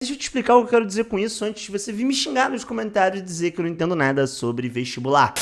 Deixa eu te explicar o que eu quero dizer com isso antes de você vir me xingar nos comentários e dizer que eu não entendo nada sobre vestibular.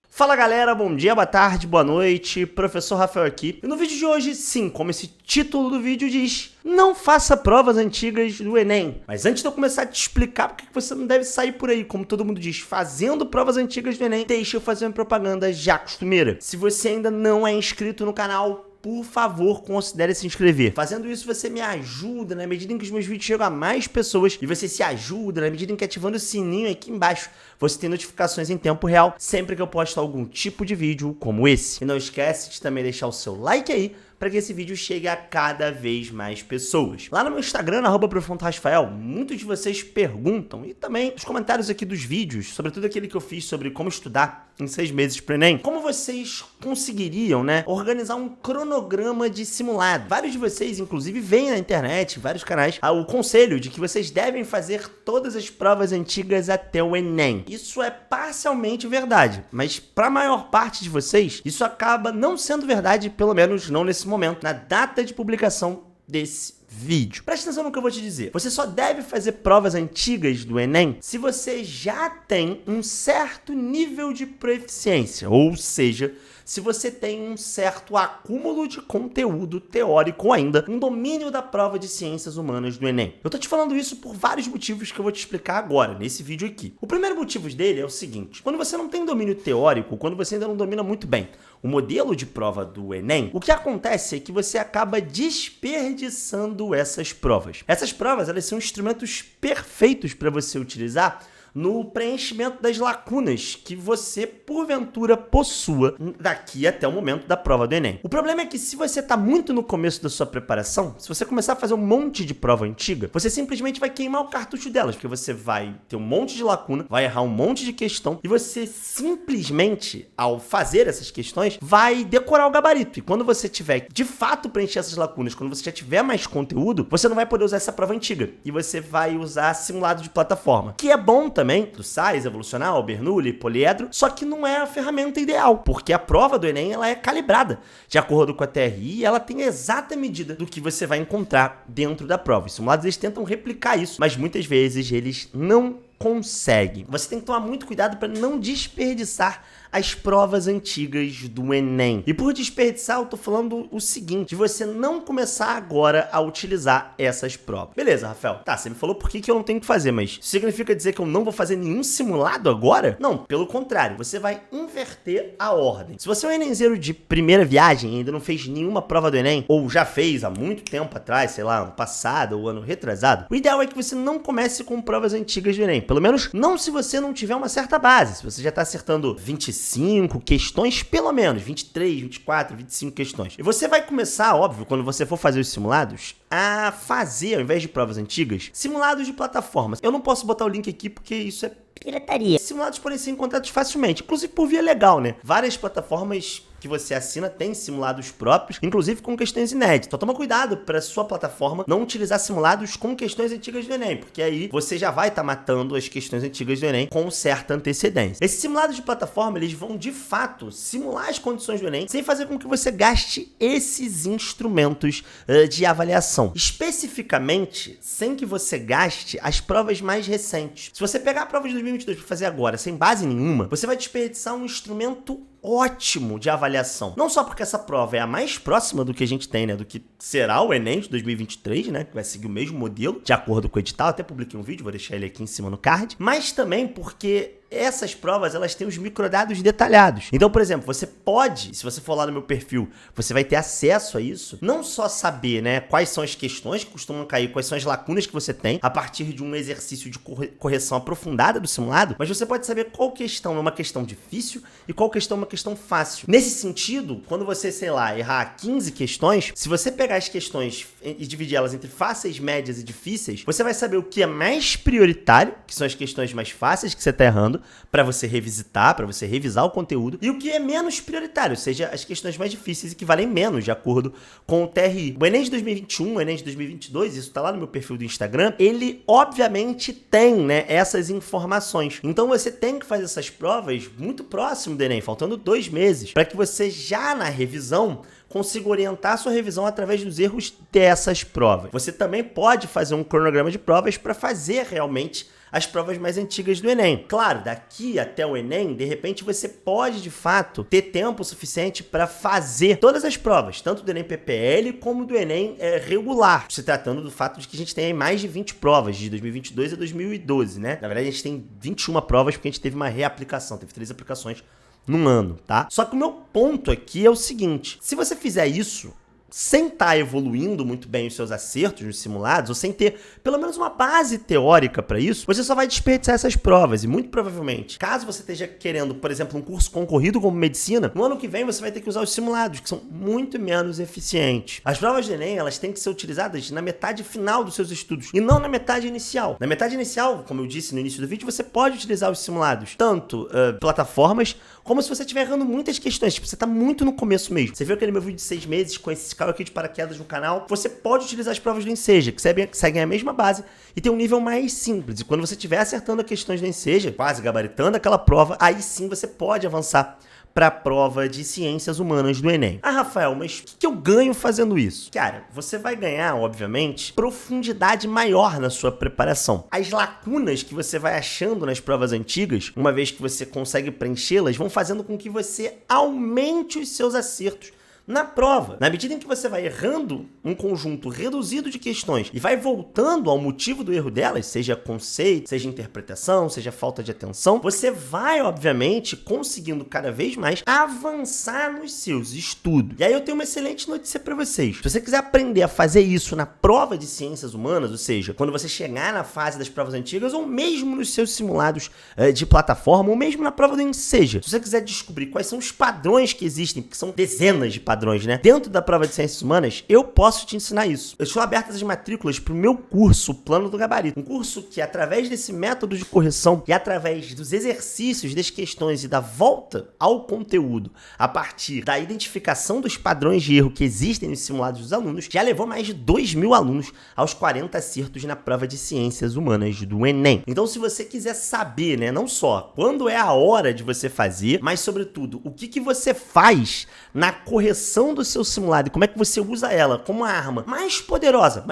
Fala galera, bom dia, boa tarde, boa noite, professor Rafael aqui. E no vídeo de hoje, sim, como esse título do vídeo diz, não faça provas antigas do Enem. Mas antes de eu começar a te explicar porque você não deve sair por aí, como todo mundo diz, fazendo provas antigas do Enem, deixa eu fazer uma propaganda já costumeira. Se você ainda não é inscrito no canal, por favor, considere se inscrever. Fazendo isso, você me ajuda na medida em que os meus vídeos chegam a mais pessoas e você se ajuda na medida em que ativando o sininho aqui embaixo, você tem notificações em tempo real sempre que eu posto algum tipo de vídeo como esse. E não esquece de também deixar o seu like aí, para que esse vídeo chegue a cada vez mais pessoas. Lá no meu Instagram, @profundorafael, muitos de vocês perguntam, e também nos comentários aqui dos vídeos, sobretudo aquele que eu fiz sobre como estudar em 6 meses para o Enem, como vocês conseguiriam, organizar um cronograma de simulado. Vários de vocês, inclusive, veem na internet, em vários canais, o conselho de que vocês devem fazer todas as provas antigas até o Enem. Isso é parcialmente verdade, mas para a maior parte de vocês, isso acaba não sendo verdade, pelo menos não nesse momento, na data de publicação desse vídeo. Presta atenção no que eu vou te dizer. Você só deve fazer provas antigas do Enem se você já tem um certo nível de proficiência, ou seja, se você tem um certo acúmulo de conteúdo teórico ainda, um domínio da prova de ciências humanas do Enem. Eu tô te falando isso por vários motivos que eu vou te explicar agora, nesse vídeo aqui. O primeiro motivo dele é o seguinte: quando você não tem domínio teórico, quando você ainda não domina muito bem o modelo de prova do Enem, o que acontece é que você acaba desperdiçando essas provas. Essas provas, elas são instrumentos perfeitos para você utilizar no preenchimento das lacunas que você, porventura, possua daqui até o momento da prova do Enem. O problema é que se você está muito no começo da sua preparação, se você começar a fazer um monte de prova antiga, você simplesmente vai queimar o cartucho delas, porque você vai ter um monte de lacuna, vai errar um monte de questão, e você simplesmente, ao fazer essas questões, vai decorar o gabarito. E quando você tiver, de fato, preencher essas lacunas, quando você já tiver mais conteúdo, você não vai poder usar essa prova antiga, e você vai usar simulado de plataforma, que é bom também, do SAIS, Evolucional, Bernoulli, Poliedro, só que não é a ferramenta ideal, porque a prova do Enem ela é calibrada de acordo com a TRI e ela tem a exata medida do que você vai encontrar dentro da prova. Os simulados eles tentam replicar isso, mas muitas vezes eles não conseguem. Você tem que tomar muito cuidado para não desperdiçar as provas antigas do Enem. E por desperdiçar, eu tô falando o seguinte, de você não começar agora a utilizar essas provas. Beleza, Rafael. Tá, você me falou por que eu não tenho que fazer, mas isso significa dizer que eu não vou fazer nenhum simulado agora? Não, pelo contrário, você vai inverter a ordem. Se você é um enemzeiro de primeira viagem e ainda não fez nenhuma prova do Enem, ou já fez há muito tempo atrás, sei lá, ano passado ou ano retrasado, o ideal é que você não comece com provas antigas do Enem. Pelo menos não se você não tiver uma certa base. Se você já tá acertando 25 questões, pelo menos 23, 24, 25 questões. E você vai começar, óbvio, quando você for fazer os simulados, a fazer, ao invés de provas antigas, simulados de plataformas. Eu não posso botar o link aqui porque isso é pirataria. Simulados podem ser encontrados facilmente, inclusive por via legal, Várias plataformas que você assina tem simulados próprios, inclusive com questões inéditas. Então toma cuidado para sua plataforma não utilizar simulados com questões antigas do Enem, porque aí você já vai estar matando as questões antigas do Enem com certa antecedência. Esses simulados de plataforma, eles vão de fato simular as condições do Enem sem fazer com que você gaste esses instrumentos de avaliação. Especificamente, sem que você gaste as provas mais recentes. Se você pegar a prova de 2022 para fazer agora, sem base nenhuma, você vai desperdiçar um instrumento ótimo de avaliação. Não só porque essa prova é a mais próxima do que a gente tem, do que será o Enem de 2023, que vai seguir o mesmo modelo, de acordo com o edital. Até publiquei um vídeo, vou deixar ele aqui em cima no card. Mas também porque essas provas, elas têm os microdados detalhados. Então, por exemplo, você pode, se você for lá no meu perfil, você vai ter acesso a isso, não só saber, quais são as questões que costumam cair, quais são as lacunas que você tem, a partir de um exercício de correção aprofundada do simulado, mas você pode saber qual questão é uma questão difícil e qual questão é uma questão fácil. Nesse sentido, quando você, sei lá, errar 15 questões, se você pegar as questões e dividir elas entre fáceis, médias e difíceis, você vai saber o que é mais prioritário, que são as questões mais fáceis que você está errando, para você revisitar, para você revisar o conteúdo, e o que é menos prioritário, ou seja, as questões mais difíceis e que valem menos, de acordo com o TRI. O Enem de 2021, o Enem de 2022, isso tá lá no meu perfil do Instagram, ele obviamente tem, essas informações. Então você tem que fazer essas provas muito próximo do Enem, faltando 2 meses, para que você já na revisão consiga orientar a sua revisão através dos erros dessas provas. Você também pode fazer um cronograma de provas para fazer realmente as provas mais antigas do Enem. Claro, daqui até o Enem, de repente você pode, de fato, ter tempo suficiente para fazer todas as provas, tanto do Enem PPL como do Enem regular, se tratando do fato de que a gente tem aí mais de 20 provas, de 2022 a 2012, né? Na verdade, a gente tem 21 provas porque a gente teve uma reaplicação, teve 3 aplicações num ano, tá? Só que o meu ponto aqui é o seguinte, se você fizer isso sem estar evoluindo muito bem os seus acertos nos simulados, ou sem ter pelo menos uma base teórica para isso, você só vai desperdiçar essas provas. E muito provavelmente, caso você esteja querendo, por exemplo, um curso concorrido como medicina, no ano que vem você vai ter que usar os simulados, que são muito menos eficientes. As provas de Enem, elas têm que ser utilizadas na metade final dos seus estudos, e não na metade inicial. Na metade inicial, como eu disse no início do vídeo, você pode utilizar os simulados, tanto plataformas, como se você estiver errando muitas questões, tipo, você está muito no começo mesmo. Você viu aquele meu vídeo de 6 meses com esse caiu aqui de paraquedas no canal? Você pode utilizar as provas do Enseja, que seguem a mesma base e tem um nível mais simples. E quando você estiver acertando as questões do Enseja, quase gabaritando aquela prova, aí sim você pode avançar para a prova de ciências humanas do Enem. Ah, Rafael, mas o que eu ganho fazendo isso? Cara, você vai ganhar, obviamente, profundidade maior na sua preparação. As lacunas que você vai achando nas provas antigas, uma vez que você consegue preenchê-las, vão fazendo com que você aumente os seus acertos na prova. Na medida em que você vai errando um conjunto reduzido de questões e vai voltando ao motivo do erro delas, seja conceito, seja interpretação, seja falta de atenção, você vai, obviamente, conseguindo cada vez mais avançar nos seus estudos. E aí eu tenho uma excelente notícia para vocês. Se você quiser aprender a fazer isso na prova de ciências humanas, ou seja, quando você chegar na fase das provas antigas, ou mesmo nos seus simulados de plataforma, ou mesmo na prova do Enseja, se você quiser descobrir quais são os padrões que existem, porque são dezenas de padrões, né? Dentro da prova de ciências humanas, eu posso te ensinar isso. Eu estou aberto às matrículas para o meu curso, Plano do Gabarito. Um curso que, através desse método de correção e através dos exercícios, das questões e da volta ao conteúdo, a partir da identificação dos padrões de erro que existem nos simulados dos alunos, já levou mais de 2.000 alunos aos 40 acertos na prova de ciências humanas do Enem. Então, se você quiser saber, né, não só quando é a hora de você fazer, mas, sobretudo, o que você faz na correção do seu simulado e como é que você usa ela como uma arma mais poderosa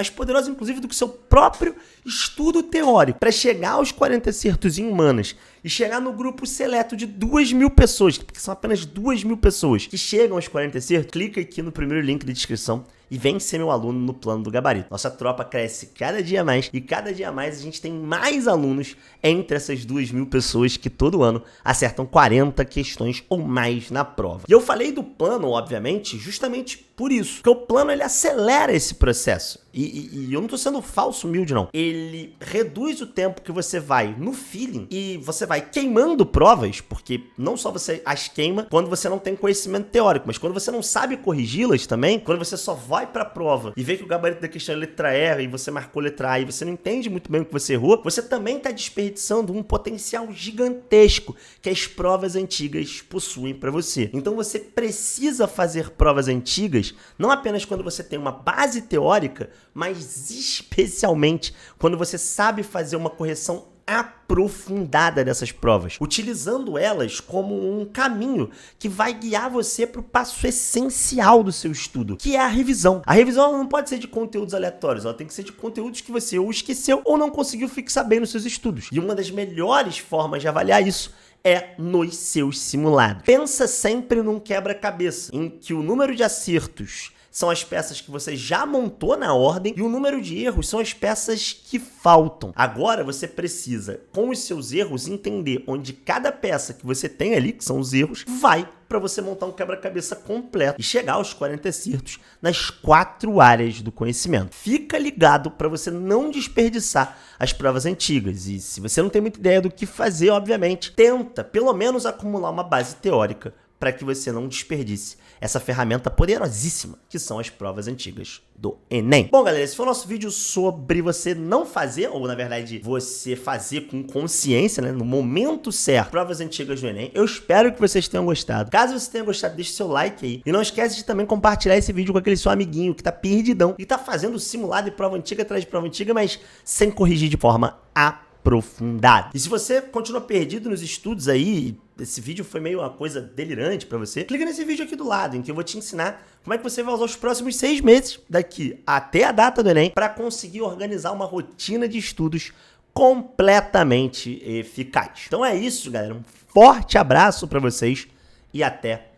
inclusive do que o seu próprio estudo teórico, para chegar aos 40 acertos em humanas e chegar no grupo seleto de 2.000 pessoas, porque são apenas 2.000 pessoas que chegam aos 40 acertos, clica aqui no primeiro link da descrição e vem ser meu aluno no Plano do Gabarito. Nossa tropa cresce cada dia mais e cada dia mais a gente tem mais alunos entre essas 2.000 pessoas que todo ano acertam 40 questões ou mais na prova. E eu falei do plano, obviamente, justamente por isso, porque o plano ele acelera esse processo. E eu não tô sendo falso humilde, não. Ele reduz o tempo que você vai no feeling e você vai queimando provas, porque não só você as queima quando você não tem conhecimento teórico, mas quando você não sabe corrigi-las também, quando você só vai pra prova e vê que o gabarito da questão é letra E e você marcou letra A e você não entende muito bem o que você errou, você também tá desperdiçando um potencial gigantesco que as provas antigas possuem para você. Então você precisa fazer provas antigas não apenas quando você tem uma base teórica, mas especialmente quando você sabe fazer uma correção aprofundada dessas provas, utilizando elas como um caminho que vai guiar você para o passo essencial do seu estudo, que é a revisão. A revisão não pode ser de conteúdos aleatórios, ela tem que ser de conteúdos que você ou esqueceu ou não conseguiu fixar bem nos seus estudos. E uma das melhores formas de avaliar isso é nos seus simulados. Pensa sempre num quebra-cabeça, em que o número de acertos são as peças que você já montou na ordem e o número de erros são as peças que faltam. Agora você precisa, com os seus erros, entender onde cada peça que você tem ali, que são os erros, vai para você montar um quebra-cabeça completo e chegar aos 40 acertos nas 4 áreas do conhecimento. Fica ligado para você não desperdiçar as provas antigas. E se você não tem muita ideia do que fazer, obviamente, tenta pelo menos acumular uma base teórica para que você não desperdice essa ferramenta poderosíssima que são as provas antigas do Enem. Bom, galera, esse foi o nosso vídeo sobre você não fazer, ou na verdade, você fazer com consciência, né, no momento certo, provas antigas do Enem. Eu espero que vocês tenham gostado. Caso você tenha gostado, deixe seu like aí. E não esquece de também compartilhar esse vídeo com aquele seu amiguinho que tá perdidão e tá fazendo simulado e prova antiga atrás de prova antiga, mas sem corrigir de forma aprofundada. aprofundada. E se você continua perdido nos estudos aí, esse vídeo foi meio uma coisa delirante pra você, clica nesse vídeo aqui do lado, em que eu vou te ensinar como é que você vai usar os próximos 6 meses, daqui até a data do Enem, para conseguir organizar uma rotina de estudos completamente eficaz. Então é isso, galera. Um forte abraço para vocês e até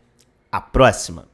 a próxima.